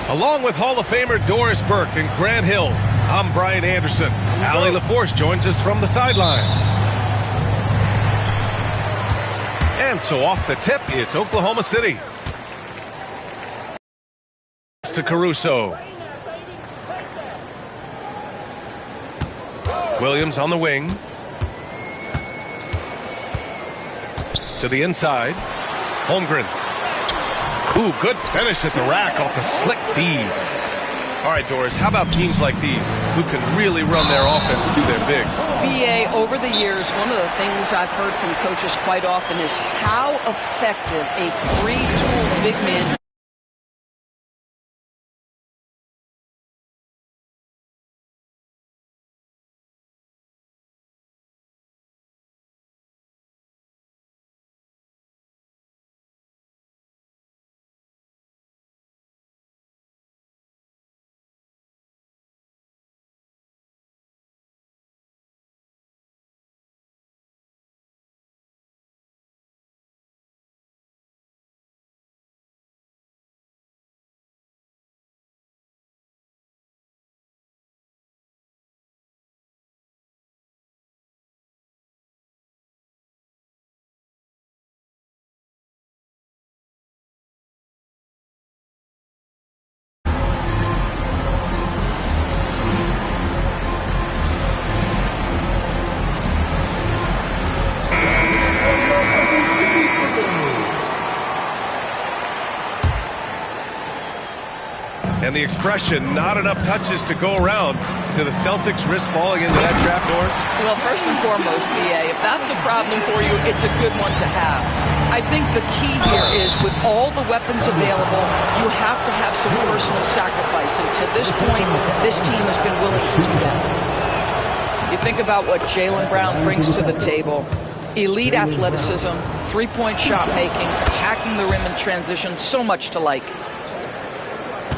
Along with Hall of Famer Doris Burke and Grant Hill, I'm Brian Anderson. Allie LaForce joins us from the sidelines. And so off the tip, it's Oklahoma City. To Caruso. Williams on the wing. To the inside. Holmgren. Ooh, good finish at the rack off the slick feed. All right, Doris, how about teams like these who can really run their offense through their bigs? BA, over the years, one of the things I've heard from coaches quite often is how effective a three-tool big man And the expression, not enough touches to go around. Do the Celtics risk falling into that trap, Doris? Well, first and foremost, BA, if that's a problem for you, it's a good one to have. I think the key here is with all the weapons available, you have to have some personal sacrifice. And to this point, this team has been willing to do that. You think about what Jaylen Brown brings to the table. Elite athleticism, three-point shot making, attacking the rim in transition, so much to like.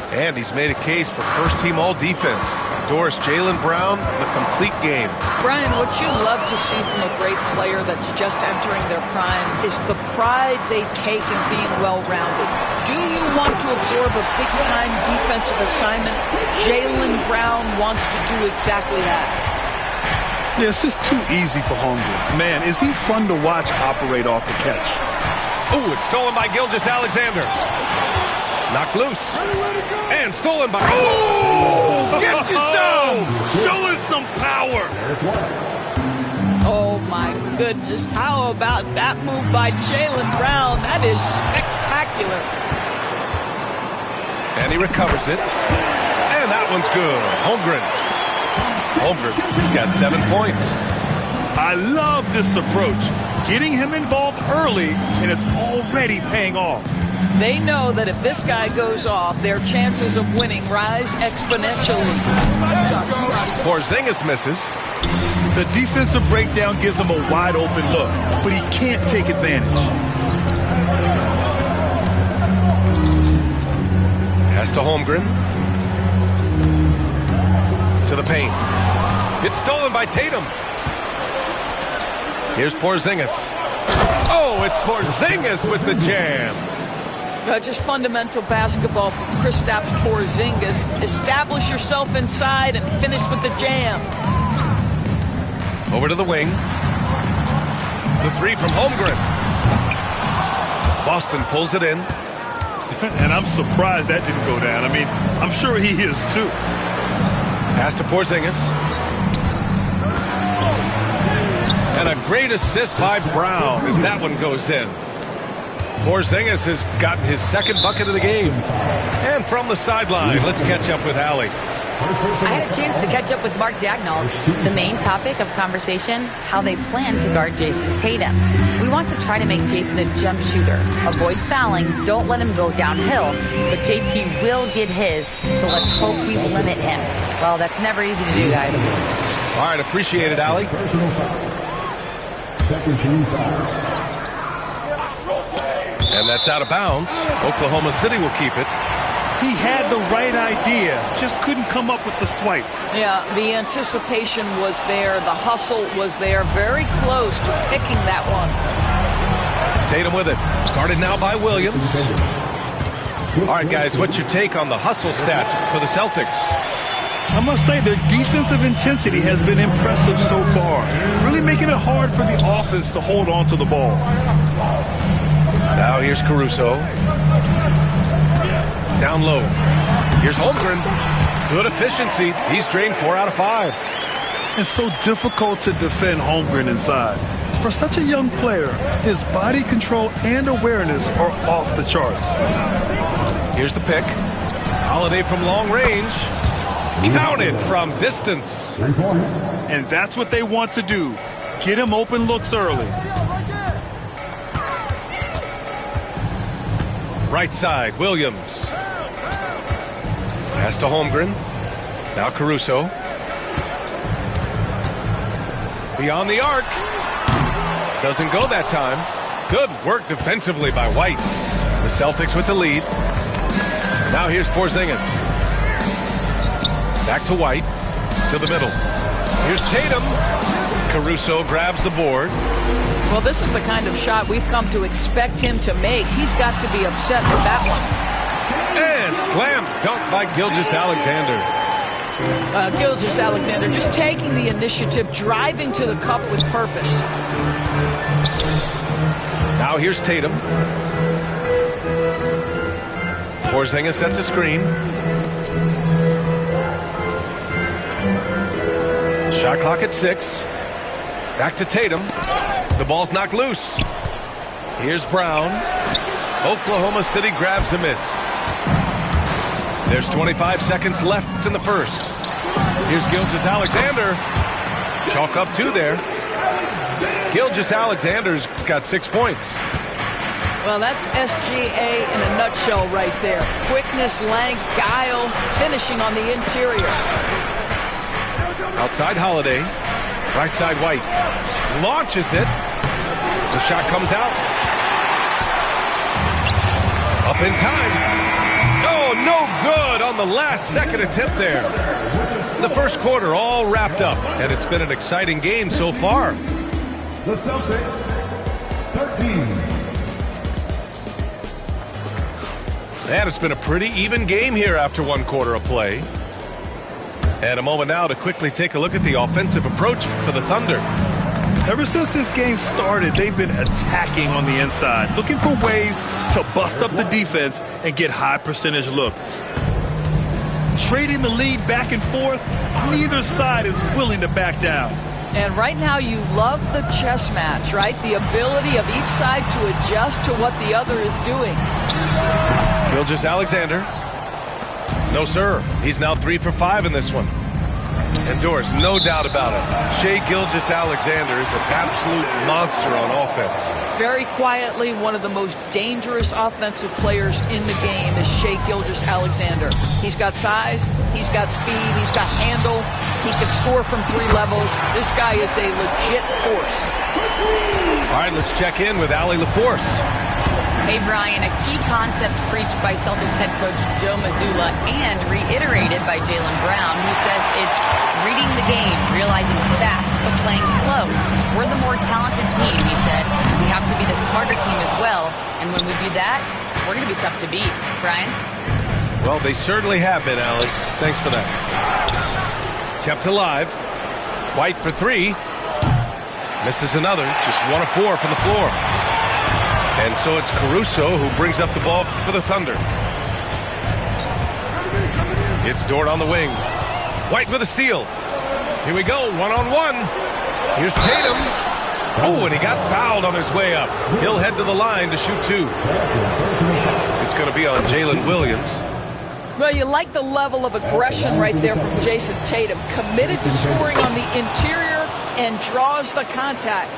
And he's made a case for first-team all-defense. Doris, Jaylen Brown, the complete game. Brian, what you love to see from a great player that's just entering their prime is the pride they take in being well-rounded. Do you want to absorb a big-time defensive assignment? Jaylen Brown wants to do exactly that. Yeah, it's just too easy for Holmgren. Man, is he fun to watch operate off the catch. Oh, it's stolen by Gilgeous-Alexander. Knocked loose. And stolen by... Oh! Get you some! Show us some power! Oh, my goodness. How about that move by Jaylen Brown? That is spectacular. And he recovers it. And that one's good. Holmgren's got 7 points. I love this approach. Getting him involved early, and it's already paying off. They know that if this guy goes off, their chances of winning rise exponentially. Porzingis misses. The defensive breakdown gives him a wide-open look, but he can't take advantage. Pass to Holmgren. To the paint. It's stolen by Tatum. Here's Porzingis. Oh, it's Porzingis with the jam. Just fundamental basketball from Kristaps Porzingis. Establish yourself inside and finish with the jam. Over to the wing. The three from Holmgren. Boston pulls it in. And I'm surprised that didn't go down. I mean, I'm sure he is too. Pass to Porzingis. And a great assist by Brown as that one goes in. Porzingis has gotten his second bucket of the game. And from the sideline, let's catch up with Allie. I had a chance to catch up with Mark Daigneault. The main topic of conversation, how they plan to guard Jason Tatum. We want to try to make Jason a jump shooter. Avoid fouling, don't let him go downhill. But JT will get his, so let's hope we limit him. Well, that's never easy to do, guys. All right, appreciate it, Allie. Second team foul. And that's out of bounds. Oklahoma City will keep it. He had the right idea, just couldn't come up with the swipe. Yeah, the anticipation was there. The hustle was there. Very close to picking that one. Tatum with it. Guarded now by Williams. All right, guys, what's your take on the hustle stats for the Celtics? I must say their defensive intensity has been impressive so far, really making it hard for the offense to hold on to the ball. Now here's Caruso. Down low. Here's Holmgren. Good efficiency. He's drained 4 out of 5. It's so difficult to defend Holmgren inside. For such a young player, his body control and awareness are off the charts. Here's the pick. Holiday from long range. Counted from distance. And that's what they want to do. Get him open looks early. Right side, Williams. Pass to Holmgren. Now Caruso. Beyond the arc. Doesn't go that time. Good work defensively by White. The Celtics with the lead. Now here's Porzingis. Back to White. To the middle. Here's Tatum. Caruso grabs the board. Well, this is the kind of shot we've come to expect him to make. He's got to be upset with that one. And slam dunk by Gilgeous-Alexander. Gilgeous-Alexander just taking the initiative, driving to the cup with purpose. Now here's Tatum. Porzingis sets a screen. Shot clock at 6. Back to Tatum. The ball's knocked loose. Here's Brown. Oklahoma City grabs a miss. There's 25 seconds left in the first. Here's Gilgeous-Alexander. Chalk up 2 there. Gilgeous-Alexander's got 6 points. Well, that's SGA in a nutshell right there. Quickness, length, guile, finishing on the interior. Outside Holiday. Right side White. Launches it. The shot comes out. Up in time. Oh, no good on the last second attempt there. The first quarter all wrapped up, and it's been an exciting game so far. The Celtics, 13. And it's been a pretty even game here after 1 quarter of play. And a moment now to quickly take a look at the offensive approach for the Thunder. Ever since this game started, they've been attacking on the inside, looking for ways to bust up the defense and get high percentage looks. Trading the lead back and forth, neither side is willing to back down. And right now you love the chess match, right? The ability of each side to adjust to what the other is doing. Gilgeous-Alexander. No, sir. He's now 3 for 5 in this one. And Doris, no doubt about it, Shai Gilgeous-Alexander is an absolute monster on offense. Very quietly, one of the most dangerous offensive players in the game is Shai Gilgeous-Alexander. He's got size, he's got speed, he's got handle, he can score from 3 levels. This guy is a legit force. All right, let's check in with Allie LaForce. Hey, Brian, a key concept preached by Celtics head coach Joe Mazzulla and reiterated by Jaylen Brown, who says it's reading the game, realizing fast but playing slow. We're the more talented team, he said. We have to be the smarter team as well, and when we do that, we're going to be tough to beat. Brian? Well, they certainly have been, Allie. Thanks for that. Kept alive. White for 3. Misses another. Just 1 of 4 from the floor. And so it's Caruso who brings up the ball for the Thunder. It's Dort on the wing. White with a steal. Here we go, 1-on-1. Here's Tatum. Oh, and he got fouled on his way up. He'll head to the line to shoot 2. It's going to be on Jalen Williams. Well, you like the level of aggression right there from Jason Tatum. Committed to scoring on the interior and draws the contact.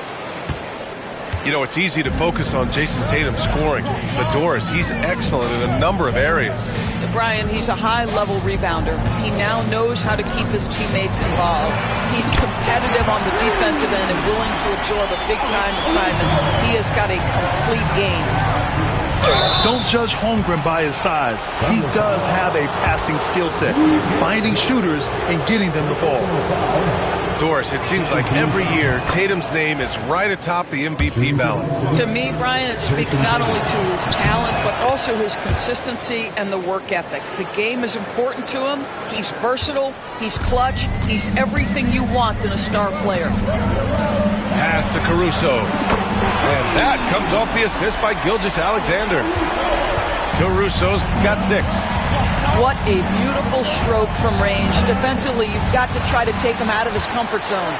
You know, it's easy to focus on Jason Tatum scoring. But Doris, he's excellent in a number of areas. Brian, he's a high-level rebounder. He now knows how to keep his teammates involved. He's competitive on the defensive end and willing to absorb a big-time assignment. He has got a complete game. Don't judge Holmgren by his size. He does have a passing skill set, finding shooters and getting them the ball. Doris, it seems like every year Tatum's name is right atop the MVP ballot. To me, Brian, it speaks not only to his talent, but also his consistency and the work ethic. The game is important to him. He's versatile. He's clutch. He's everything you want in a star player. Pass to Caruso. And that comes off the assist by Gilgeous-Alexander. Caruso's got 6. What a beautiful stroke from range. Defensively, you've got to try to take him out of his comfort zone.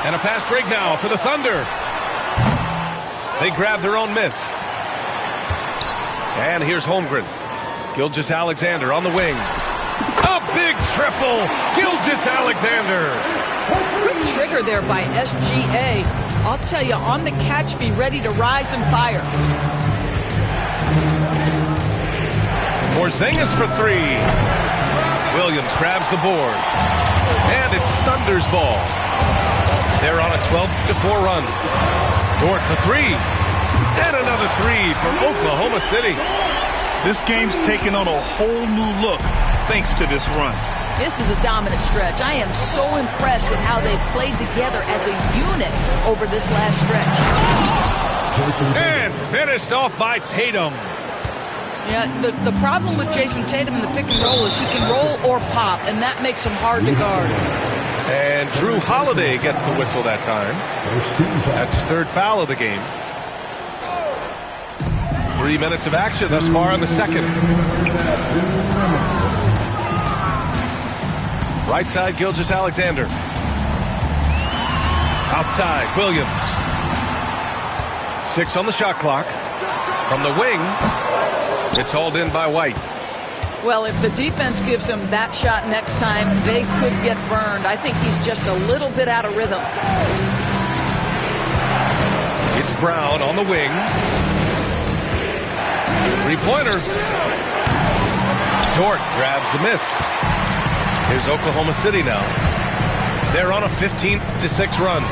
And a fast break now for the Thunder. They grab their own miss. And here's Holmgren. Gilgeous-Alexander on the wing. A big triple. Gilgeous-Alexander. Good trigger there by SGA. I'll tell you, on the catch, be ready to rise and fire. Porzingis for 3. Williams grabs the board. And it's Thunder's ball. They're on a 12-4 run. Dort for 3. And another 3 from Oklahoma City. This game's taken on a whole new look thanks to this run. This is a dominant stretch. I am so impressed with how they've played together as a unit over this last stretch. And finished off by Tatum. Yeah, the problem with Jason Tatum in the pick and roll is he can roll or pop, and that makes him hard to guard. And Drew Holiday gets the whistle that time. That's his 3rd foul of the game. 3 minutes of action thus far in the second. Right side, Gilgeous-Alexander. Outside, Williams. 6 on the shot clock. From the wing, it's hauled in by White. Well, if the defense gives him that shot next time, they could get burned. I think he's just a little bit out of rhythm. It's Brown on the wing. 3-pointer. Dort grabs the miss. Here's Oklahoma City now. They're on a 15-6 run.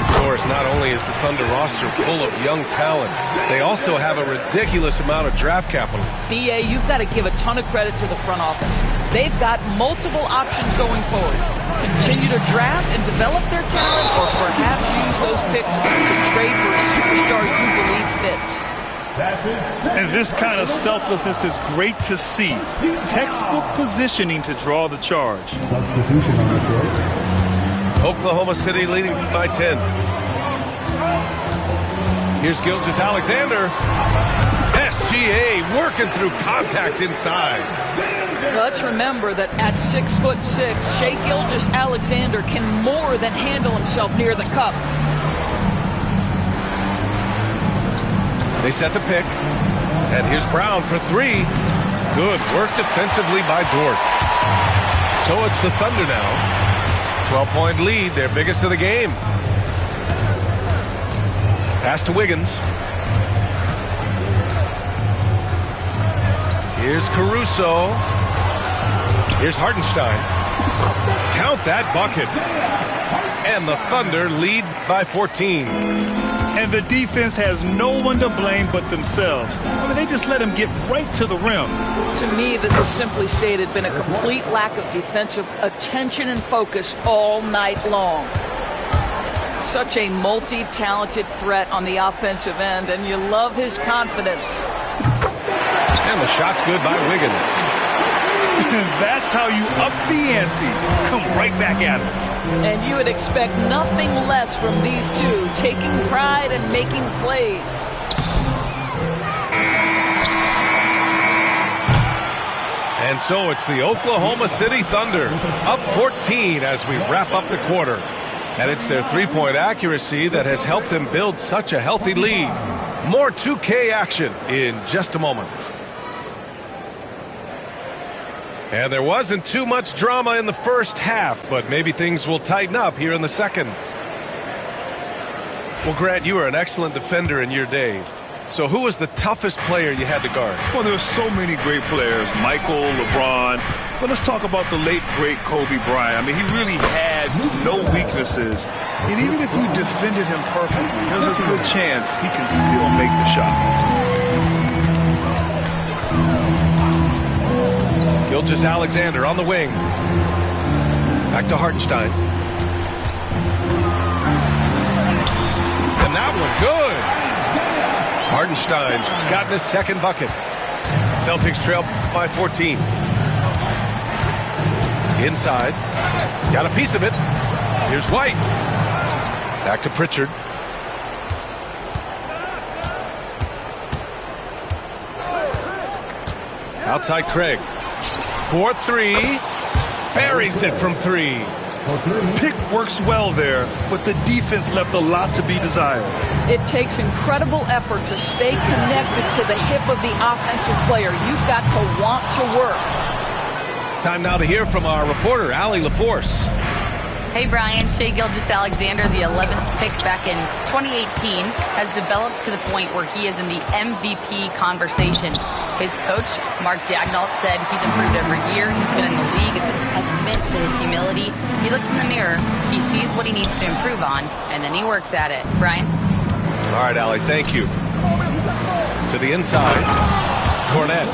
Of course, not only is the Thunder roster full of young talent, they also have a ridiculous amount of draft capital. BA, you've got to give a ton of credit to the front office. They've got multiple options going forward. Continue to draft and develop their talent, or perhaps use those picks to trade for a superstar you believe fits. And this kind of selflessness is great to see. Textbook positioning to draw the charge. Substitution on the court. Oklahoma City leading by 10. Here's Gilgeous-Alexander. SGA working through contact inside. Let's remember that at 6'6", Shai Gilgeous-Alexander can more than handle himself near the cup. They set the pick. And here's Brown for 3. Good work defensively by Dort. So it's the Thunder now. 12-point lead, their biggest of the game. Pass to Wiggins. Here's Caruso. Here's Hartenstein. Count that bucket. And the Thunder lead by 14. And the defense has no one to blame but themselves. I mean, they just let him get right to the rim. To me, this has simply stated been a complete lack of defensive attention and focus all night long. Such a multi-talented threat on the offensive end, and you love his confidence. And the shot's good by Wiggins. That's how you up the ante. Come right back at him. And you would expect nothing less from these two, taking pride and making plays. And so it's the Oklahoma City Thunder up 14 as we wrap up the quarter. And it's their three-point accuracy that has helped them build such a healthy lead. More 2K action in just a moment. And there wasn't too much drama in the first half, but maybe things will tighten up here in the second. Well, Grant, you were an excellent defender in your day. So who was the toughest player you had to guard? Well, there were so many great players, Michael, LeBron. But let's talk about the late, great Kobe Bryant. I mean, he really had no weaknesses. And even if you defended him perfectly, there's a good chance he can still make the shot. Gilgeous-Alexander on the wing. Back to Hartenstein. on that one. Good. Hartenstein's gotten his second bucket. Celtics trail by 14. Inside. Got a piece of it. Here's White. Back to Pritchard. Outside Craig. 4-3. Buries it from 3. Pick works well there, but the defense left a lot to be desired. It takes incredible effort to stay connected to the hip of the offensive player. You've got to want to work. Time now to hear from our reporter, Allie LaForce. Hey, Brian. Shai Gilgeous-Alexander, the 11th pick back in 2018, has developed to the point where he is in the MVP conversation. His coach, Mark Daigneault, said he's improved every year. He's been in the league. It's a testament to his humility. He looks in the mirror, he sees what he needs to improve on, and then he works at it. Brian? All right, Allie, thank you. To the inside, Cornette.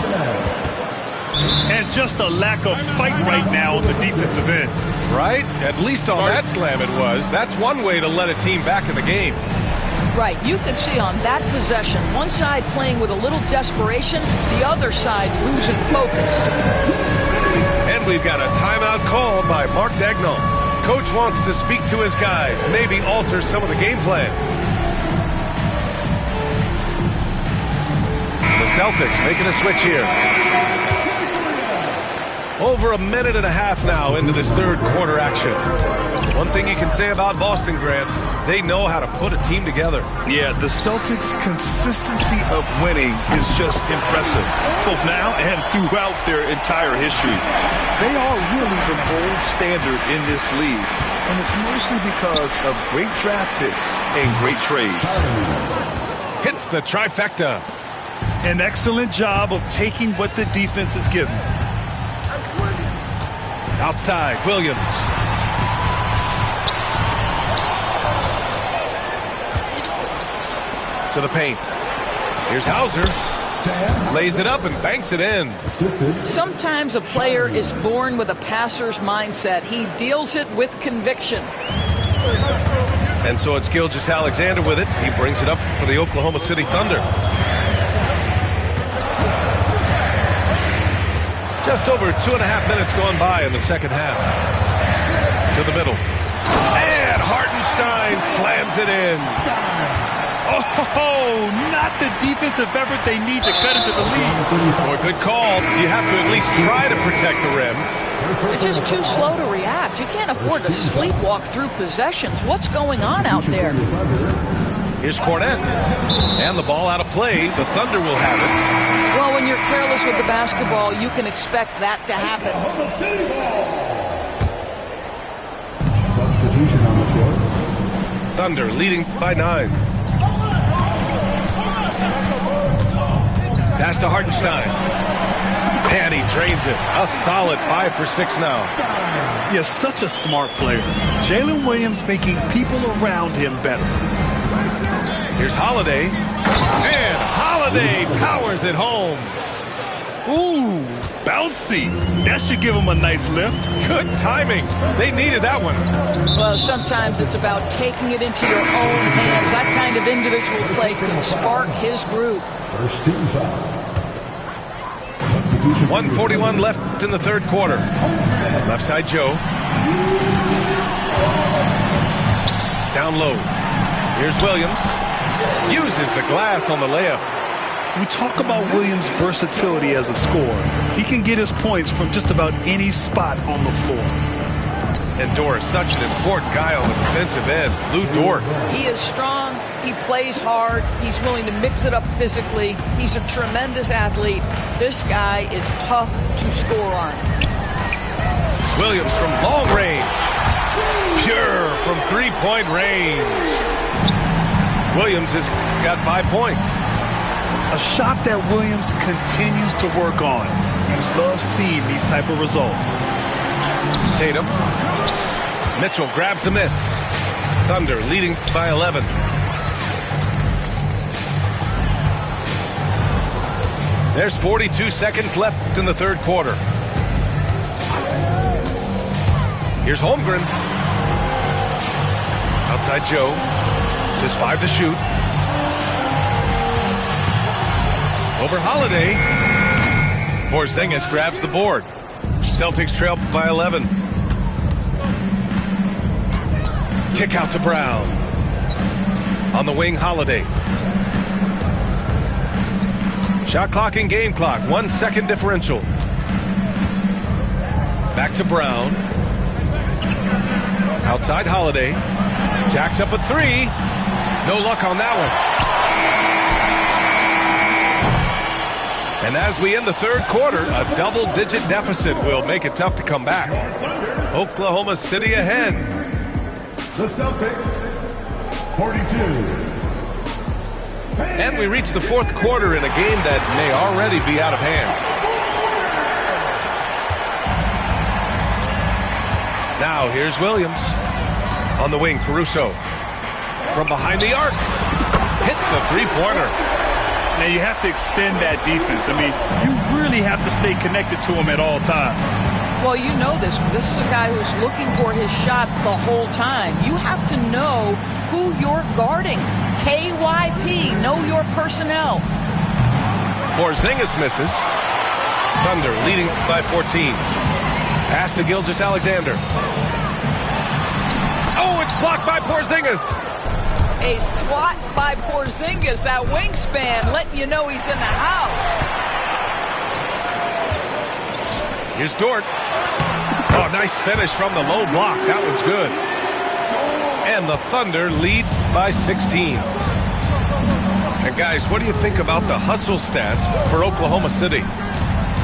And just a lack of fight right now on the defensive end. Right? At least on that slam it was. That's one way to let a team back in the game. Right. You can see on that possession, one side playing with a little desperation, the other side losing focus. And we've got a timeout called by Mark Daigneault. Coach wants to speak to his guys, maybe alter some of the game plan. The Celtics making a switch here. Over a minute and a half now into this third quarter action. One thing you can say about Boston, Grant, they know how to put a team together. Yeah, the Celtics' consistency of winning is just impressive, both now and throughout their entire history. They are really the gold standard in this league, and it's mostly because of great draft picks and great trades. Hits the trifecta. An excellent job of taking what the defense is given. Outside, Williams. To the paint. Here's Hauser. Lays it up and banks it in. Sometimes a player is born with a passer's mindset. He deals it with conviction. And so it's Gilgeous-Alexander with it. He brings it up for the Oklahoma City Thunder. Just over 2.5 minutes gone by in the second half. To the middle. And Hartenstein slams it in. Oh, not the defensive effort they need to cut into the lead. Boy, good call. You have to at least try to protect the rim. They're just too slow to react. You can't afford to sleepwalk through possessions. What's going on out there? Here's Cornette. And the ball out of play. The Thunder will have it. Well, when you're careless with the basketball, you can expect that to happen. Substitution on the floor. Thunder leading by 9. Pass to Hartenstein. And he drains it. A solid 5 for 6 now. Yes, such a smart player. Jalen Williams making people around him better. Here's Holiday. And Holiday powers it home. Ooh, bouncy. That should give him a nice lift. Good timing. They needed that one. Well, sometimes it's about taking it into your own hands. That kind of individual play can spark his group. First team foul. 1:41 left in the third quarter. Left side Joe. Down low. Here's Williams. Uses the glass on the layup. We talk about Williams' versatility as a scorer. He can get his points from just about any spot on the floor. And Dort, such an important guy on the defensive end. Lou Dort. He is strong. He plays hard. He's willing to mix it up physically. He's a tremendous athlete. This guy is tough to score on. Williams from long range. Pure from three-point range. Williams has got 5 points. A shot that Williams continues to work on. You love seeing these type of results. Tatum. Mitchell grabs a miss. Thunder leading by 11. There's 42 seconds left in the third quarter. Here's Holmgren. Outside Joe. Just 5 to shoot. Over Holiday. Porzingis grabs the board. Celtics trail by 11. Kick out to Brown. On the wing, Holiday. Shot clock and game clock. 1 second differential. Back to Brown. Outside Holiday. Jacks up a 3. No luck on that one. And as we end the third quarter, a double-digit deficit will make it tough to come back. Oklahoma City ahead. The Celtics, 42. And we reach the fourth quarter in a game that may already be out of hand. Now here's Williams. On the wing, Caruso. From behind the arc. Hits the three-pointer. Now you have to extend that defense. I mean, you really have to stay connected to him at all times. Well, you know this. This is a guy who's looking for his shot the whole time. You have to know who you're guarding. KYP, know your personnel. Porzingis misses. Thunder leading by 14. Pass to Gilgeous-Alexander. Oh, it's blocked by Porzingis. A swat by Porzingis at wingspan, letting you know he's in the house. Here's Dort. Oh, nice finish from the low block. That was good. And the Thunder lead by 16. And guys, what do you think about the hustle stats for Oklahoma City?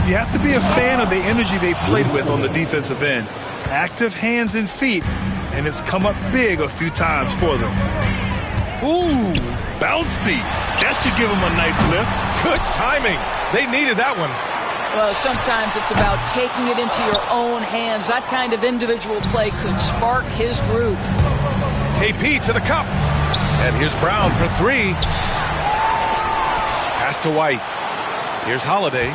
You have to be a fan of the energy they played with on the defensive end. Active hands and feet, and it's come up big a few times for them. Ooh, bouncy. That should give them a nice lift. Good timing. They needed that one. Well, sometimes it's about taking it into your own hands. That kind of individual play could spark his group. KP to the cup. And here's Brown for 3. Pass to White. Here's Holiday.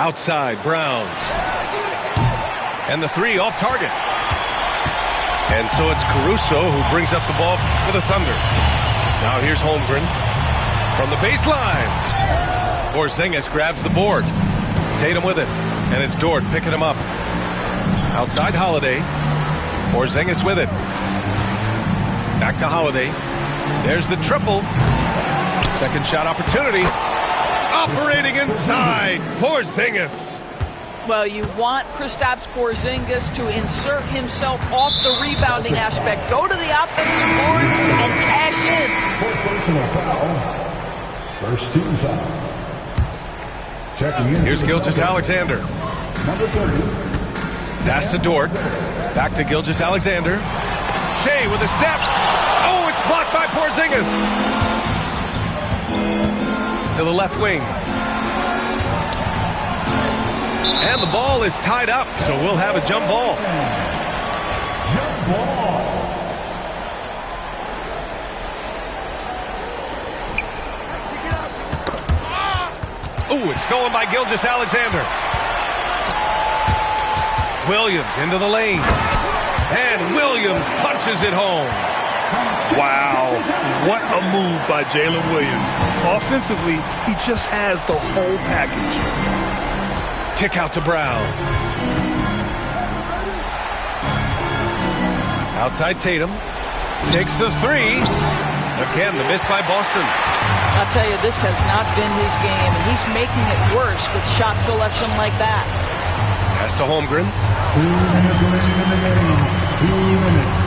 Outside, Brown. And the 3 off target. And so it's Caruso who brings up the ball for the Thunder. Now here's Holmgren from the baseline. Porzingis grabs the board. Tatum with it. And it's Dort picking him up. Outside Holiday. Porzingis with it. Back to Holiday. There's the triple. Second shot opportunity. Operating inside. Porzingis. Well, you want Kristaps Porzingis to insert himself off the rebounding aspect. Go to the offensive board and cash in. Personal foul. First team foul. Checking in. Here's Gilgeous-Alexander. Number 30. Pass to Dort. Back to Gilgeous-Alexander. Shea with a step. Oh, it's blocked by Porzingis. To the left wing. And the ball is tied up, so we'll have a jump ball. Jump ball. Ooh, it's stolen by Gilgeous-Alexander. Williams into the lane. And Williams punches it home. Wow, what a move by Jalen Williams. Offensively, he just has the whole package. Kick out to Brown. Outside Tatum. Takes the 3. Again, the miss by Boston. I'll tell you, this has not been his game, and he's making it worse with shot selection like that. Pass to Holmgren. 2 minutes remaining in the game. 2 minutes.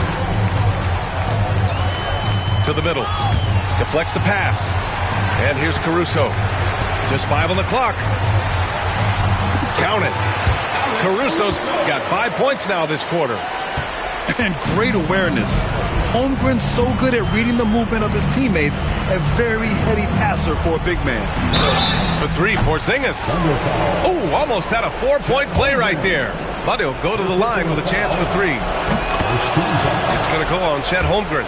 To the middle. Deflects the pass. And here's Caruso. Just 5 on the clock. Count it. Caruso's got 5 points now this quarter. And great awareness. Holmgren's so good at reading the movement of his teammates. A very heady passer for a big man. For 3, Porzingis. Oh, almost had a 4-point play right there. But he'll go to the line with a chance for 3. It's going to go on Chet Holmgren.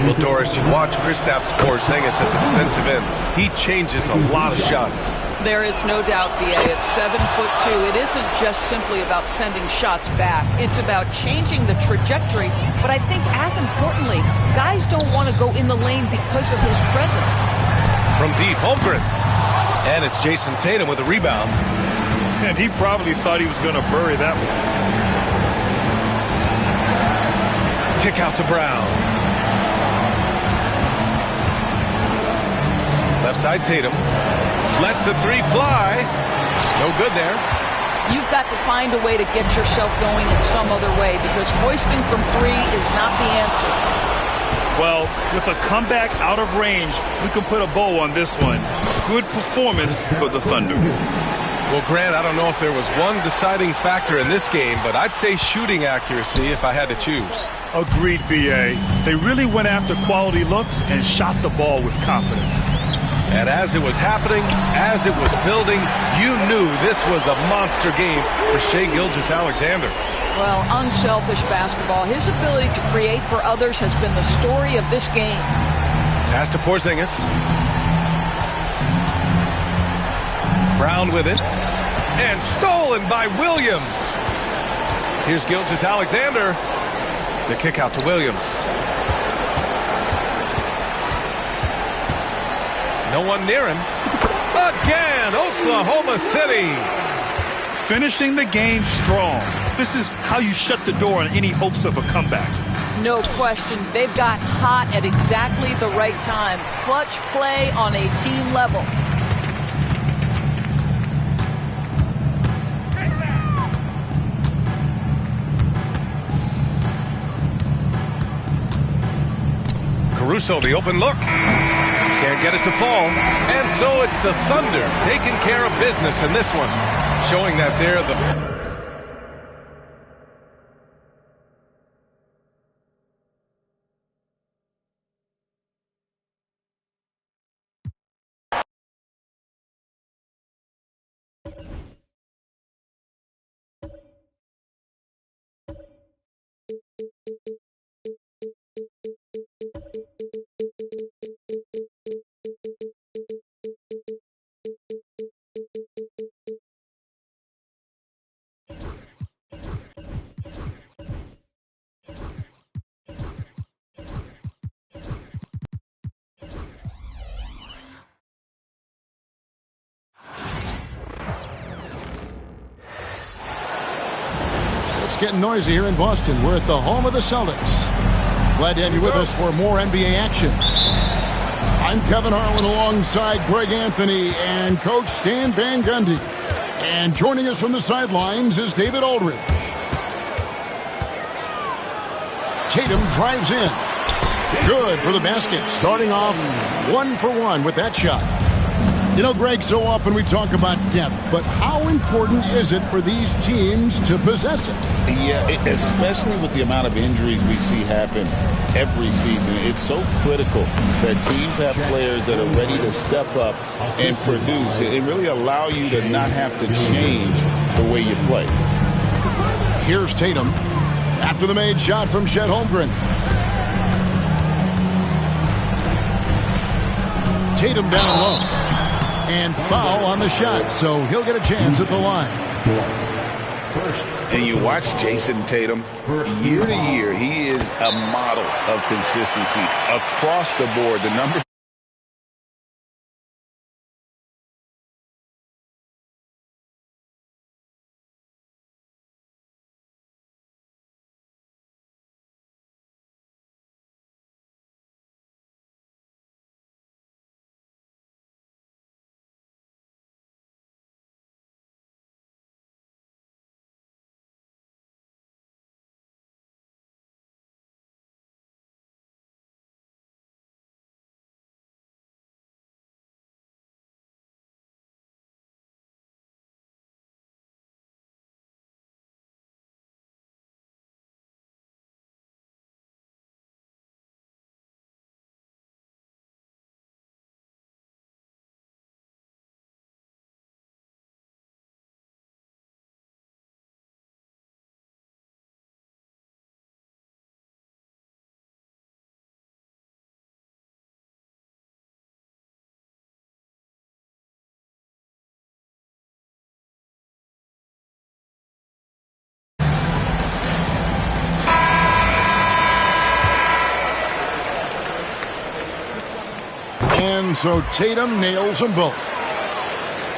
Well, Doris, you watch Kristaps Porzingis at the defensive end. He changes a lot of shots. There is no doubt, B.A. It's 7'2". It isn't just simply about sending shots back. It's about changing the trajectory. But I think as importantly, guys don't want to go in the lane because of his presence. From deep, Holmgren. And it's Jason Tatum with a rebound. And he probably thought he was going to bury that one. Kick out to Brown. Left side Tatum. Lets the three fly. No good there. You've got to find a way to get yourself going in some other way because hoisting from three is not the answer. Well, with a comeback out of range, we can put a bow on this one. Good performance for the Thunder. Well, Grant, I don't know if there was one deciding factor in this game, but I'd say shooting accuracy if I had to choose. Agreed, B.A. They really went after quality looks and shot the ball with confidence. And as it was happening, as it was building, you knew this was a monster game for Shai Gilgeous-Alexander. Well, unselfish basketball. His ability to create for others has been the story of this game. Pass to Porzingis. Brown with it. And stolen by Williams. Here's Gilgeous-Alexander. The kick out to Williams. No one near him. Again, Oklahoma City. Finishing the game strong. This is how you shut the door on any hopes of a comeback. No question. They've got hot at exactly the right time. Clutch play on a team level. Caruso, the open look. Can't get it to fall. And so it's the Thunder taking care of business in this one, showing that they're the... Getting noisy here in Boston. We're at the home of the Celtics. Glad to have you with us for more NBA action. I'm Kevin Harlan alongside Greg Anthony and Coach Stan Van Gundy. And joining us from the sidelines is David Aldridge. Tatum drives in. Good for the basket. Starting off 1 for 1 with that shot. You know, Greg, so often we talk about depth, but how important is it for these teams to possess it? Yeah, especially with the amount of injuries we see happen every season. It's so critical that teams have players that are ready to step up and produce and really allow you to not have to change the way you play. Here's Tatum after the made shot from Chet Holmgren. Tatum down low. And foul on the shot, so he'll get a chance at the line. And you watch Jason Tatum, year to year, he is a model of consistency across the board. The numbers and so Tatum nails them both.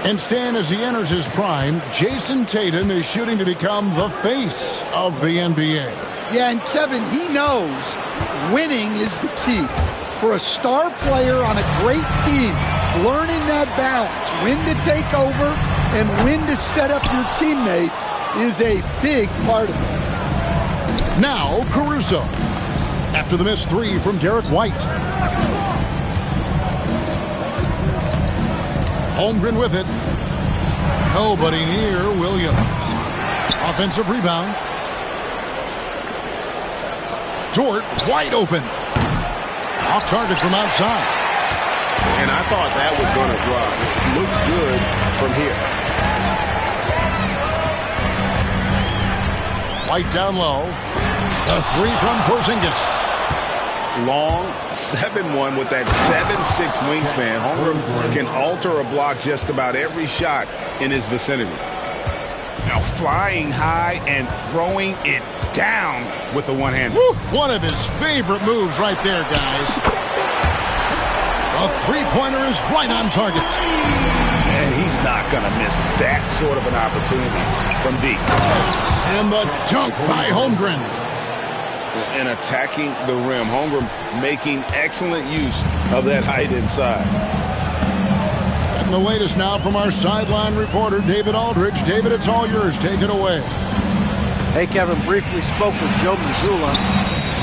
And Stan, as he enters his prime, Jason Tatum is shooting to become the face of the NBA. Yeah, and Kevin, he knows winning is the key. For a star player on a great team, learning that balance, when to take over and when to set up your teammates is a big part of it. Now Caruso. After the missed three from Derek White. Holmgren with it. Nobody near Williams. Offensive rebound. Dort wide open. Off target from outside. And I thought that was going to drop. It looked good from here. White down low. The three from Porzingis. Long 7-1 with that 7'6" wingspan. Holmgren can alter a block just about every shot in his vicinity. Now flying high and throwing it down with the one-hand. One of his favorite moves right there, guys. A three-pointer is right on target. And he's not going to miss that sort of an opportunity from deep. And the dunk by Holmgren. And attacking the rim. Holmgren making excellent use of that height inside. And the latest now from our sideline reporter, David Aldridge. David, it's all yours. Take it away. Hey, Kevin, briefly spoke with Joe Mazzulla.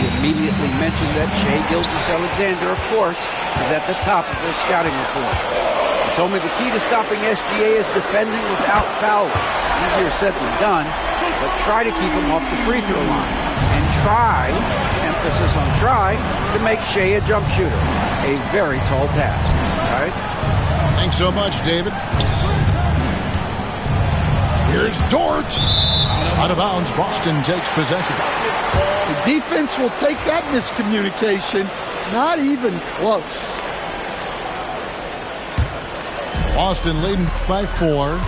He immediately mentioned that Shai Gilgeous-Alexander, of course, is at the top of their scouting report. He told me the key to stopping SGA is defending without fouling. Easier said than done, but try to keep him off the free throw line. And try, emphasis on try, to make Shai a jump shooter. A very tall task, guys. Thanks so much, David. Here's Dort. Out of bounds, Boston takes possession. The defense will take that miscommunication. Not even close. Boston leading by 4.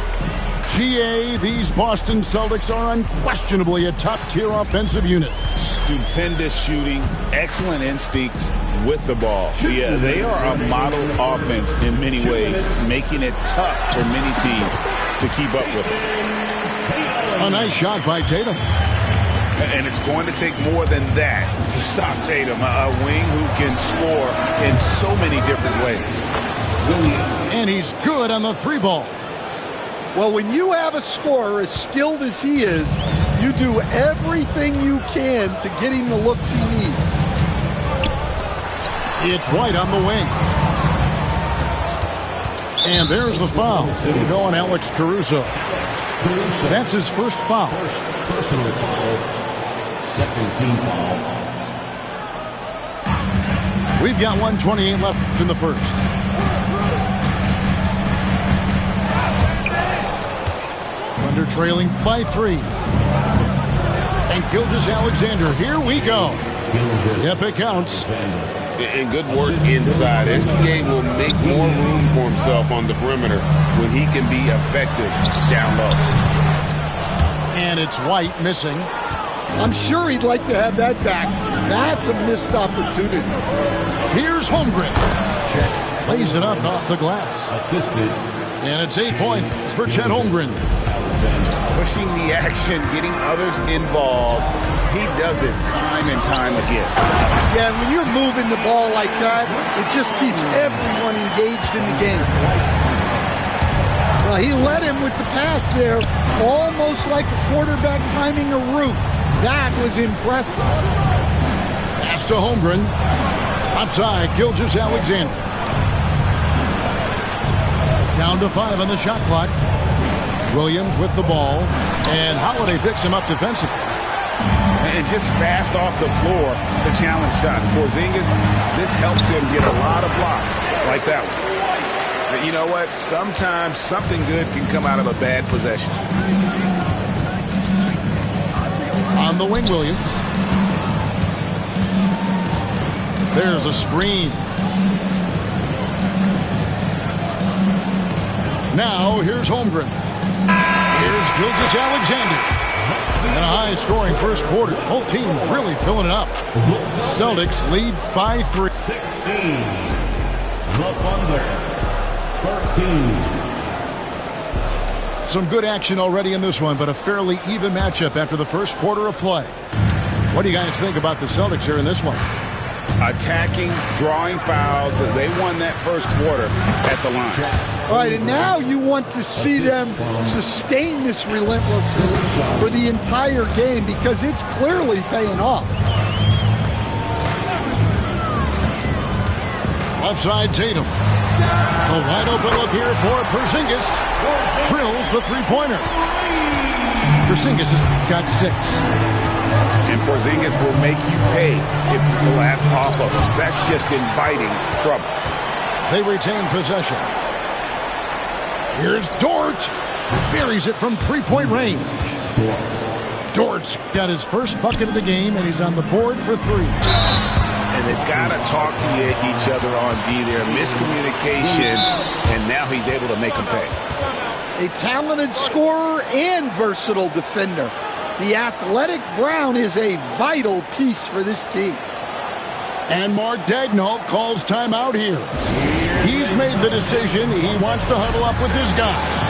GA, these Boston Celtics are unquestionably a top-tier offensive unit. Stupendous shooting, excellent instincts with the ball. Yeah, they are a model offense in many ways, making it tough for many teams to keep up with it. A nice shot by Tatum. And it's going to take more than that to stop Tatum, a wing who can score in so many different ways. And he's good on the three ball. Well, when you have a scorer as skilled as he is, you do everything you can to get him the looks he needs. It's White on the wing. And there's the foul. Going Alex Caruso. That's his first foul. Personal foul. Second team foul. We've got 1:28 left in the first. Thunder trailing by 3. And Gilgeous-Alexander, here we go. Yep, it counts. And good work inside. SGA will make more room for himself on the perimeter when he can be effective down low. And it's White missing. I'm sure he'd like to have that back. That's a missed opportunity. Here's Holmgren. Lays it up off the glass. Assisted. And it's 8 points for Chet Holmgren. Pushing the action, getting others involved. He does it time and time again. Yeah, and when you're moving the ball like that, it just keeps everyone engaged in the game. Well, he led him with the pass there, almost like a quarterback timing a route. That was impressive. Pass to Holmgren. Outside, Gilgeous-Alexander. Down to 5 on the shot clock. Williams with the ball. And Holiday picks him up defensively. And just fast off the floor to challenge shots. Porzingis, this helps him get a lot of blocks like that one. But you know what? Sometimes something good can come out of a bad possession. On the wing, Williams. There's a screen. Now, here's Holmgren. Here's Gilgeous-Alexander. And a high-scoring first quarter. Both teams really filling it up. Celtics lead by 3. The Thunder, 13. Some good action already in this one, but a fairly even matchup after the first quarter of play. What do you guys think about the Celtics here in this one? Attacking, drawing fouls. They won that first quarter at the line. All right, and now you want to see them sustain this relentlessness for the entire game because it's clearly paying off. Left side, Tatum. A wide open look here for Porzingis. Drills the three-pointer. Porzingis has got 6. And Porzingis will make you pay if you collapse off of him. That's just inviting trouble. They retain possession. Here's Dort. Buries it from three-point range. Dort's got his first bucket of the game, and he's on the board for 3. And they've got to talk to each other on D there. Miscommunication, and now he's able to make them pay. A talented scorer and versatile defender. The athletic Brown is a vital piece for this team. And Mark Daigneault calls timeout here. He's made the decision. He wants to huddle up with his guy.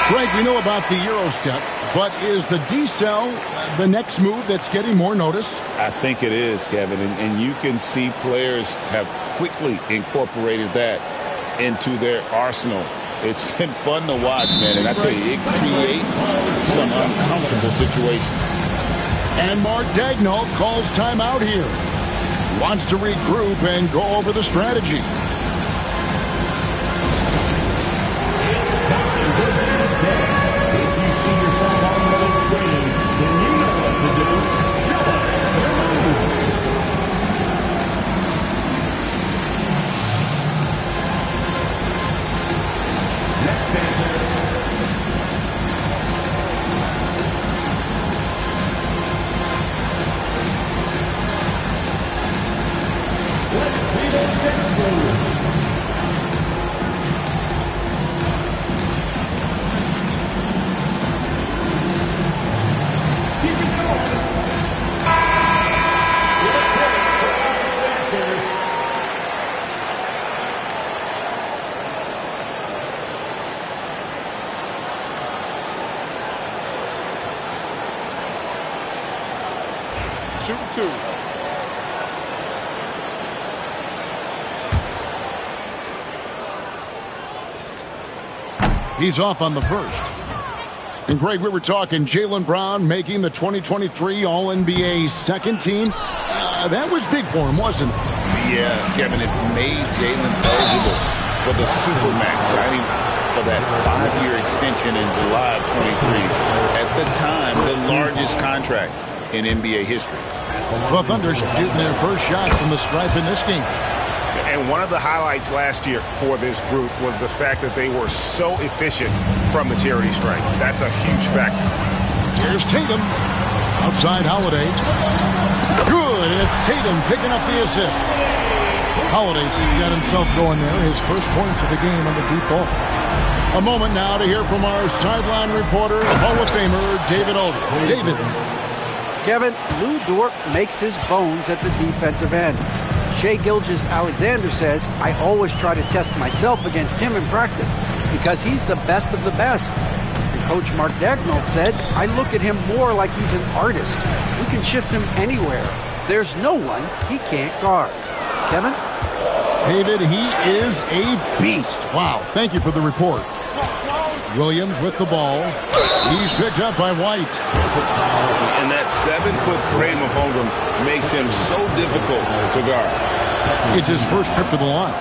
Greg, we know about the Euro step, but is the decel the next move that's getting more notice? I think it is, Kevin, and you can see players have quickly incorporated that into their arsenal. It's been fun to watch, man, and I tell you, it creates some uncomfortable situations. And Mark Daigneault calls timeout here. Wants to regroup and go over the strategy. He's off on the first. And Greg, we were talking Jaylen Brown making the 2023 All-NBA second team. That was big for him, wasn't it? Yeah, Kevin, it made Jaylen eligible for the Supermax signing for that 5-year extension in July of 23. At the time, the largest contract in NBA history. The Thunder shooting their first shot from the stripe in this game. And one of the highlights last year for this group was the fact that they were so efficient from the charity stripe. That's a huge factor. Here's Tatum. Outside Holiday. Good. It's Tatum picking up the assist. Holiday's got himself going there. His first points of the game on the deep ball. A moment now to hear from our sideline reporter, Hall of Famer David Aldridge. David. Kevin, Lou Dort makes his bones at the defensive end. Shai Gilgeous-Alexander says, I always try to test myself against him in practice because he's the best of the best. And Coach Mark Daigneault said, I look at him more like he's an artist. We can shift him anywhere. There's no one he can't guard. Kevin? David, he is a beast. Wow, thank you for the report. Williams with the ball. He's picked up by White. And that 7-foot frame of Holmgren makes him so difficult to guard. It's his first trip to the line.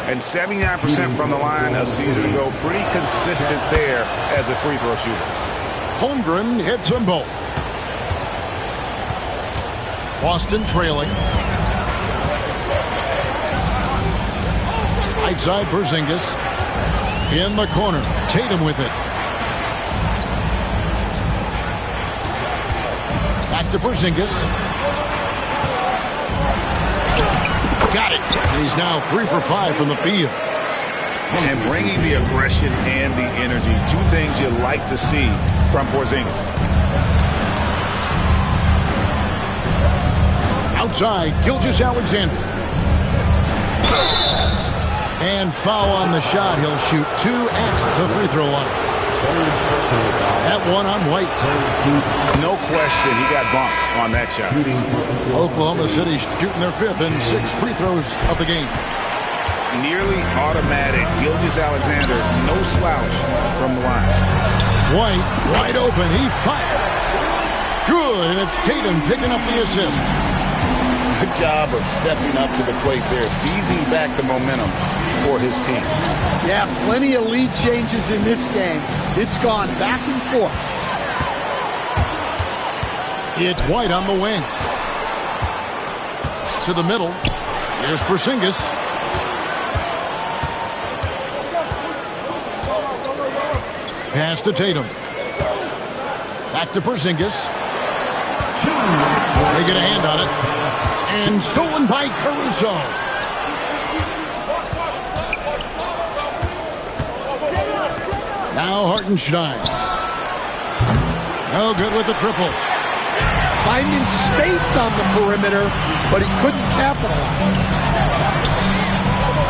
And 79% from the line a season ago. Pretty consistent there as a free throw shooter. Holmgren hits them both. Boston trailing. Right side, Porzingis. In the corner. Tatum with it. Back to Porzingis. Got it. He's now 3 for 5 from the field. And bringing the aggression and the energy. Two things you like to see from Porzingis. Outside, Gilgeous-Alexander. And foul on the shot. He'll shoot 2 at the free throw line. That one on White. No question, he got bumped on that shot. Oklahoma City shooting their 5th and 6th free throws of the game. Nearly automatic. Gilgeous-Alexander, no slouch from the line. White, wide open. He fires. Good, and it's Tatum picking up the assist. Good job of stepping up to the plate there, seizing back the momentum for his team. Yeah, plenty of lead changes in this game. It's gone back and forth. It's White on the wing. To the middle. Here's Porzingis. Pass to Tatum. Back to Porzingis. They get a hand on it. And stolen by Caruso. Now Hartenstein. No good with the triple. Finding space on the perimeter, but he couldn't capitalize.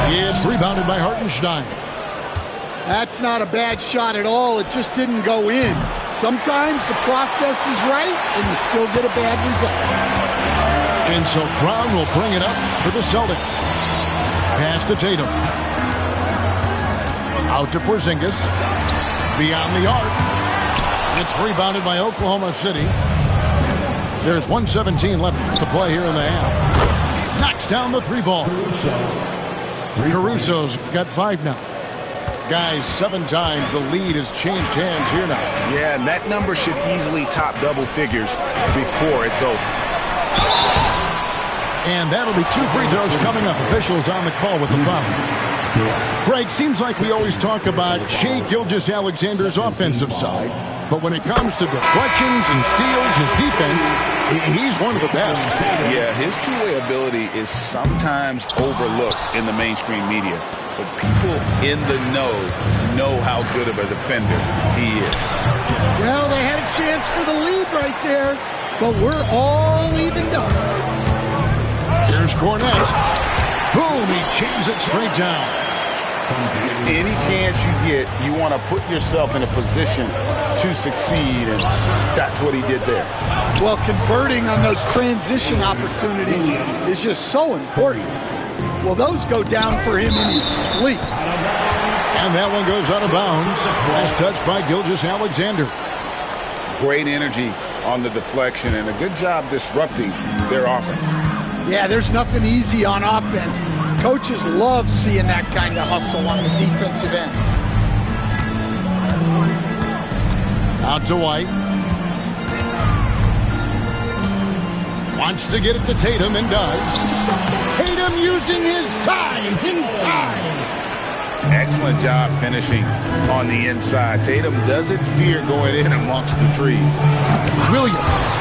It's rebounded by Hartenstein. That's not a bad shot at all. It just didn't go in. Sometimes the process is right, and you still get a bad result. And so Brown will bring it up for the Celtics. Pass to Tatum. Out to Porzingis. Beyond the arc. It's rebounded by Oklahoma City. There's 1:17 left to play here in the half. Knocks down the 3 ball. Caruso's got 5 now. Guys, 7 times the lead has changed hands here now. Yeah, and that number should easily top double figures before it's over. And that'll be 2 free throws coming up. Officials on the call with the foul. Greg, seems like we always talk about Shai Gilgeous-Alexander's offensive side, but when it comes to deflections and steals, his defense, he's one of the best. Yeah, his two-way ability is sometimes overlooked in the mainstream media, but people in the know how good of a defender he is. Well, they had a chance for the lead right there, but we're all evened up. Here's Cornette. Boom, he jams it straight down. Any chance you get, you want to put yourself in a position to succeed, and that's what he did there. Well, converting on those transition opportunities is just so important. Well, those go down for him in his sleep. And that one goes out of bounds. Last touch by Gilgeous-Alexander. Great energy on the deflection, and a good job disrupting their offense. Yeah, there's nothing easy on offense. Coaches love seeing that kind of hustle on the defensive end. Out to White. Wants to get it to Tatum and does. Tatum using his size inside. Excellent job finishing on the inside. Tatum doesn't fear going in amongst the trees. Williams.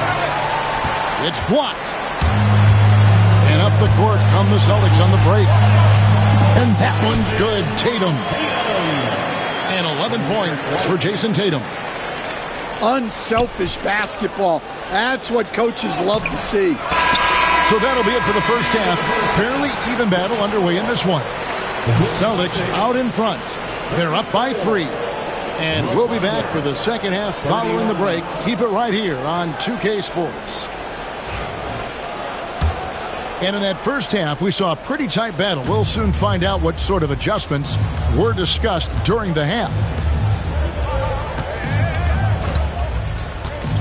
It's blocked. And up the court come the Celtics on the break. And that one's good. Tatum. And 11 points for Jason Tatum. Unselfish basketball. That's what coaches love to see. So that'll be it for the first half. Fairly even battle underway in this one. Celtics out in front. They're up by 3. And we'll be back for the second half following the break. Keep it right here on 2K Sports. And in that first half, we saw a pretty tight battle. We'll soon find out what sort of adjustments were discussed during the half.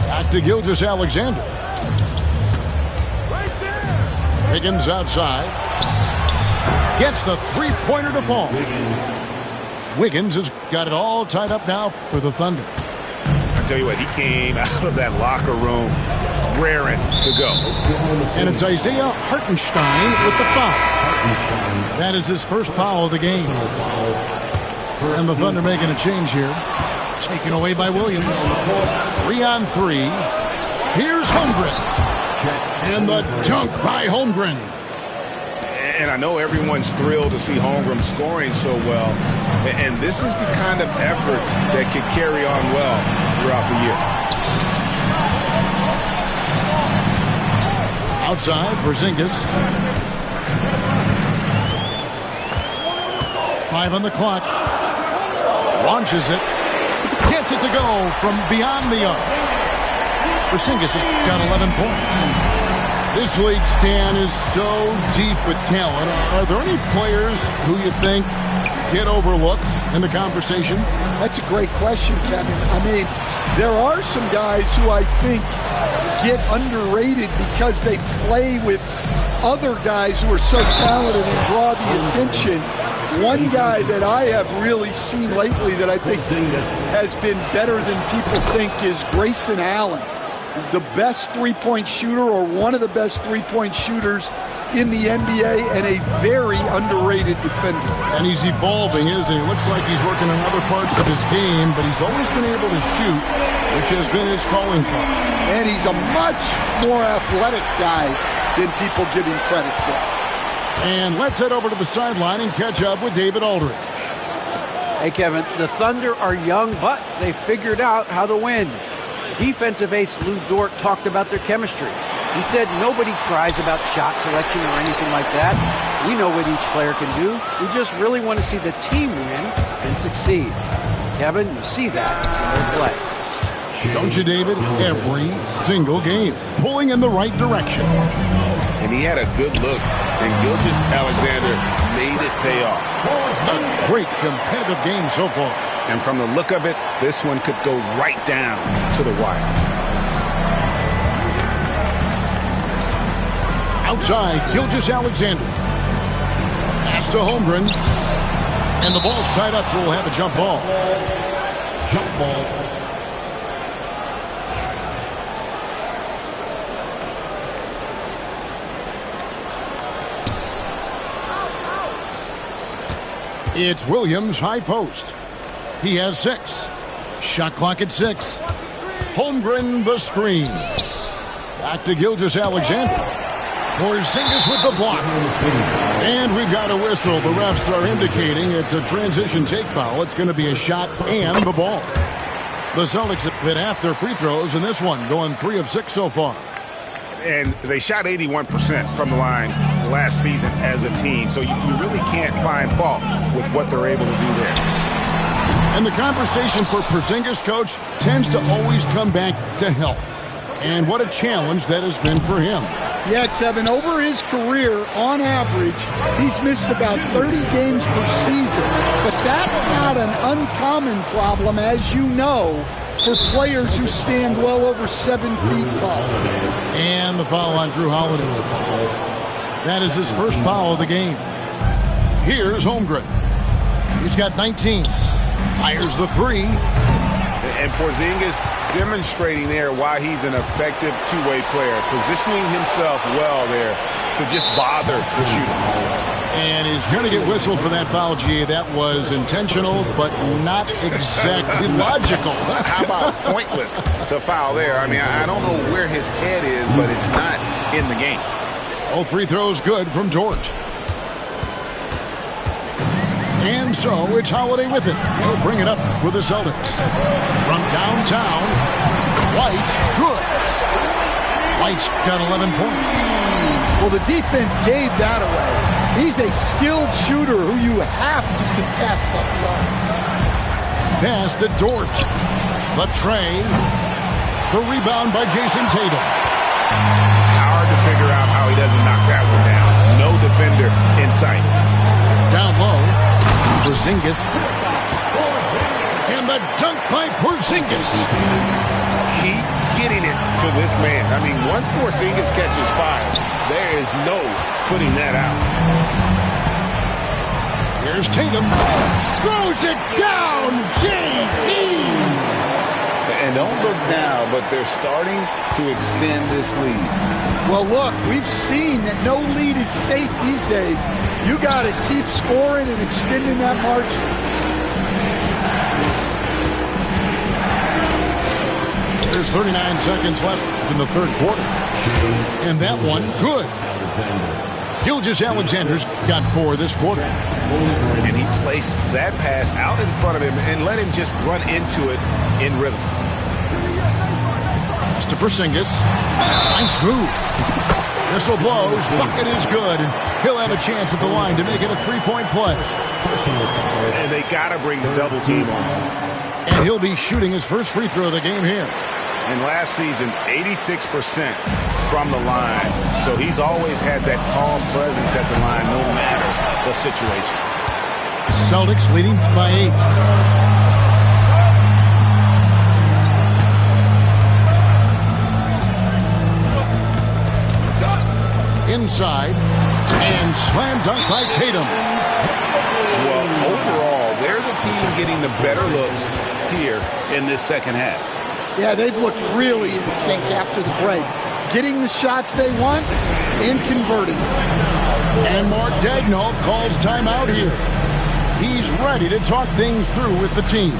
Back to Gilgeous-Alexander. Wiggins outside. Gets the three-pointer to fall. Wiggins has got it all tied up now for the Thunder. I tell you what, he came out of that locker room raring to go. And it's Isaiah Hartenstein with the foul. That is his first foul of the game. And the Thunder making a change here. Taken away by Williams. 3-on-3. Here's Holmgren. And the dunk by Holmgren. And I know everyone's thrilled to see Holmgren scoring so well. And this is the kind of effort that can carry on well throughout the year. Outside, Porzingis. 5 on the clock. Launches it. Gets it to go from beyond the arc. Porzingis has got 11 points. This league, Stan, is so deep with talent. Are there any players who you think get overlooked in the conversation? That's a great question, Kevin. I mean, there are some guys who I think get underrated because they play with other guys who are so talented and draw the attention. One guy that I have really seen lately that I think has been better than people think is Grayson Allen. The best three-point shooter, or one of the best three-point shooters in the NBA, and a very underrated defender. And he's evolving, isn't he? Looks like he's working on other parts of his game, but he's always been able to shoot, which has been his calling card. And he's a much more athletic guy than people give him credit for. And let's head over to the sideline and catch up with David Aldridge. Hey, Kevin, the Thunder are young, but they figured out how to win. Defensive ace Lou Dort talked about their chemistry. He said nobody cries about shot selection or anything like that. We know what each player can do. We just really want to see the team win and succeed. Kevin, you see that in their play. Don't you, David? Every single game, pulling in the right direction. And he had a good look, and Gilgeous-Alexander made it pay off. A great competitive game so far. And from the look of it, this one could go right down to the wire. Outside, Gilgeous-Alexander. Pass to Holmgren. And the ball's tied up, so we'll have a jump ball. Jump ball. It's Williams, high post. He has 6. Shot clock at 6. Holmgren, the screen. Back to Gilgeous-Alexander. Porzingis with the block. And we've got a whistle. The refs are indicating it's a transition take foul. It's going to be a shot and the ball. The Celtics have hit half their free throws in this one, going 3 of 6 so far. And they shot 81% from the line last season as a team. So you really can't find fault with what they're able to do there. And the conversation for Porzingis, coach, tends to always come back to health. And what a challenge that has been for him. Yeah, Kevin, over his career, on average, he's missed about 30 games per season. But that's not an uncommon problem, as you know, for players who stand well over 7 feet tall. And the foul on Drew Holiday. That is his first foul of the game. Here's Holmgren. He's got 19. Fires the 3. And Porzingis demonstrating there why he's an effective two-way player, positioning himself well there to just bother the shooter. And he's going to get whistled for that foul, G. That was intentional, but not exactly logical. How about pointless to foul there? I mean, I don't know where his head is, but it's not in the game. All free throws good from George. And so it's Holiday with it. He'll bring it up for the Celtics. From downtown, White, good. White's got 11 points. Well, the defense gave that away. He's a skilled shooter who you have to contest up low. Pass to Dort. The tray. The rebound by Jason Tatum. Hard to figure out how he doesn't knock that one down. sight. Down low, Porzingis. And the dunk by Porzingis. Keep getting it to this man. I mean, once Porzingis catches fire, there is no putting that out. Here's Tatum. Throws it down. JT. And don't look now, but they're starting to extend this lead. Well, look, we've seen that no lead is safe these days. You got to keep scoring and extending that margin. There's 39 seconds left in the third quarter. And that one, good. Gilgeous-Alexander's got 4 this quarter. And he placed that pass out in front of him and let him just run into it in rhythm. To Porzingis. Nice move. Whistle blows. Bucket is good. And he'll have a chance at the line to make it a 3-point play. And they got to bring the double team on. And he'll be shooting his first free throw of the game here. And last season, 86% from the line. So he's always had that calm presence at the line no matter the situation. Celtics leading by 8. Inside, and slam dunk by Tatum. Well, overall, they're the team getting the better looks here in this second half. Yeah, they've looked really in sync after the break. Getting the shots they want and converting. And Mark Daigneault calls timeout here. He's ready to talk things through with the team.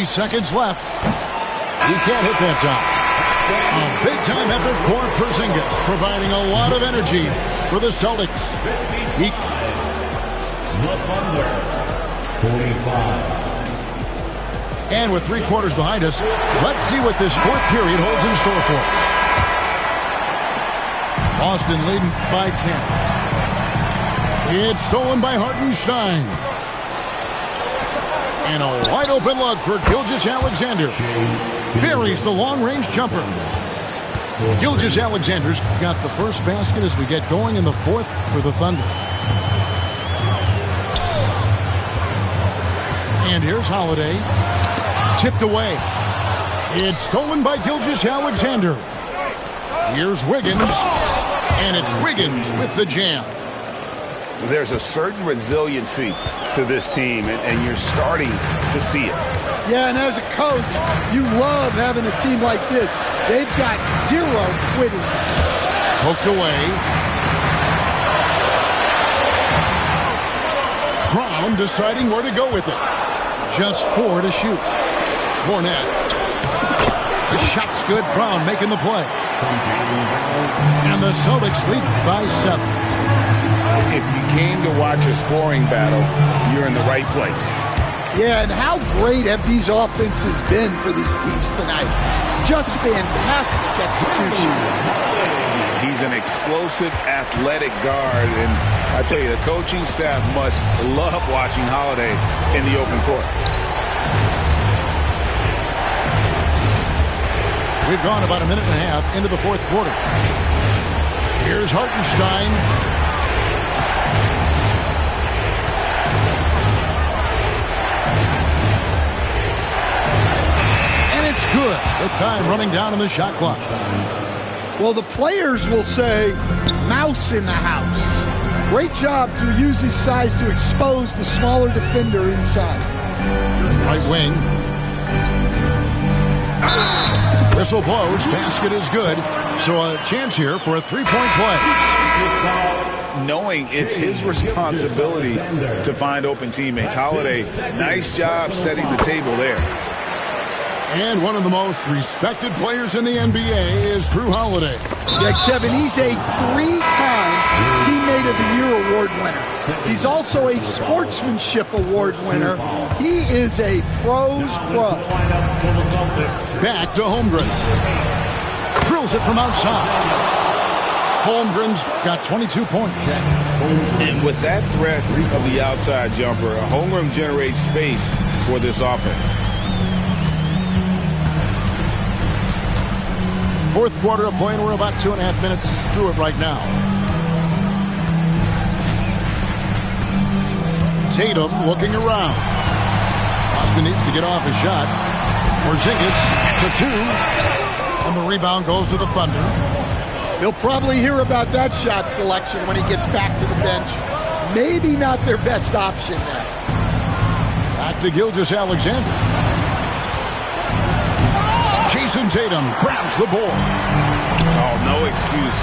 Seconds left. He can't hit that time. A big-time effort for Porzingis, providing a lot of energy for the Celtics. And with 3 quarters behind us, let's see what this fourth period holds in store for us. Boston leading by 10. It's stolen by Hartenstein. And a wide-open look for Gilgeous-Alexander. Buries the long-range jumper. Gilgeous-Alexander's got the first basket as we get going in the fourth for the Thunder. And here's Holiday. Tipped away. It's stolen by Gilgeous-Alexander. Here's Wiggins. And it's Wiggins with the jam. There's a certain resiliency to this team, and you're starting to see it. Yeah, and as a coach, you love having a team like this. They've got 0 quitting. Poked away. Brown deciding where to go with it. Just 4 to shoot. Fournette. The shot's good. Brown making the play. And the Celtics lead by 7. If you came to watch a scoring battle, you're in the right place. Yeah, and how great have these offenses been for these teams tonight? Just fantastic execution. He's an explosive, athletic guard, and I tell you, the coaching staff must love watching Holiday in the open court. We've gone about a minute and a half into the fourth quarter. Here's Hartenstein. Good. The time running down on the shot clock. Well, the players will say, mouse in the house. Great job to use his size to expose the smaller defender inside. Right wing. Whistle blows. Basket is good. So a chance here for a 3-point play. Knowing it's his responsibility to find open teammates. Holiday, nice job setting the table there. And one of the most respected players in the NBA is Drew Holiday. Yeah, Kevin, he's a 3-time Teammate of the Year award Award winner. He's also a Sportsmanship Award winner. He is a pro's pro. Back to Holmgren. Drills it from outside. Holmgren's got 22 points. And with that threat of the outside jumper, Holmgren generates space for this offense. Fourth quarter of play, and we're about 2.5 minutes through it right now. Tatum looking around. Boston needs to get off a shot. Porzingis, it's a 2. And the rebound goes to the Thunder. He'll probably hear about that shot selection when he gets back to the bench. Maybe not their best option there. Back to Gilgeous-Alexander. Jason Tatum grabs the ball. Oh, no excuse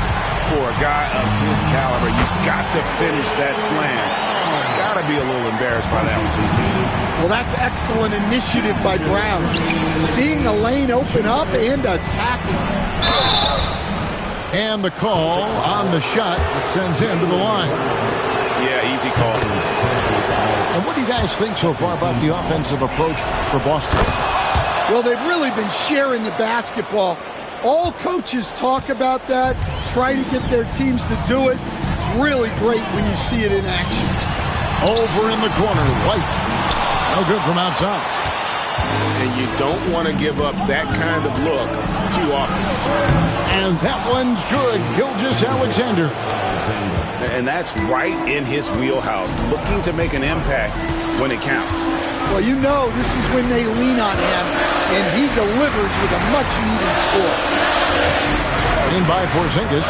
for a guy of his caliber. You've got to finish that slam. Got to be a little embarrassed by that one. Well, that's excellent initiative by Brown. Seeing a lane open up and attacking. And the call on the shot that sends him to the line. Yeah, easy call. And what do you guys think so far about the offensive approach for Boston? Well, they've really been sharing the basketball. All coaches talk about that, try to get their teams to do it. It's really great when you see it in action. Over in the corner, White. No good from outside. And you don't want to give up that kind of look too often. And that one's good. Gilgeous-Alexander. And that's right in his wheelhouse, looking to make an impact when it counts. Well, you know this is when they lean on him, and he delivers with a much-needed score. In by Porzingis.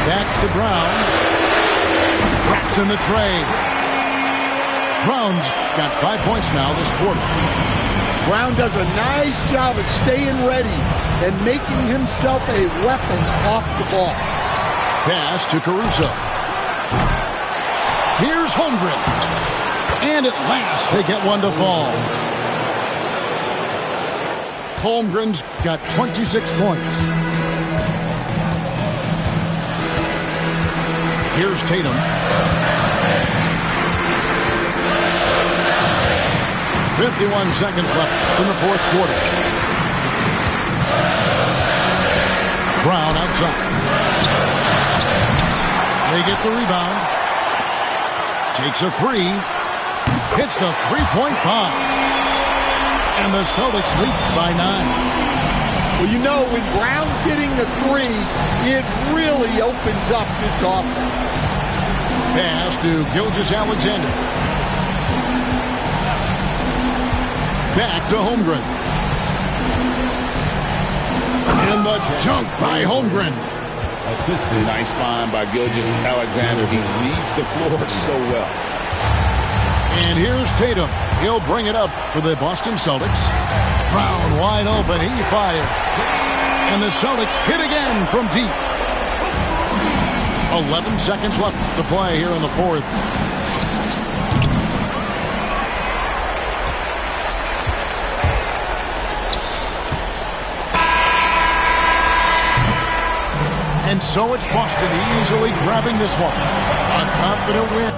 Back to Brown. Drops in the tray. Brown's got 5 points now this quarter. Brown does a nice job of staying ready and making himself a weapon off the ball. Pass to Caruso. Here's Holmgren. And at last they get one to fall. Holmgren's got 26 points. Here's Tatum. 51 seconds left in the fourth quarter. Brown outside. They get the rebound. Takes a 3. Hits the three-point bomb. And the Celtics lead by 9. Well, you know, when Brown's hitting the 3, it really opens up this offense. Pass to Gilgeous-Alexander. Back to Holmgren. And the dunk by Holmgren. Nice find by Gilgeous-Alexander. He reads the floor so well. And here's Tatum. He'll bring it up for the Boston Celtics. Brown wide open. He fired. And the Celtics hit again from deep. 11 seconds left to play here in the fourth. And so it's Boston easily grabbing this one. A confident win.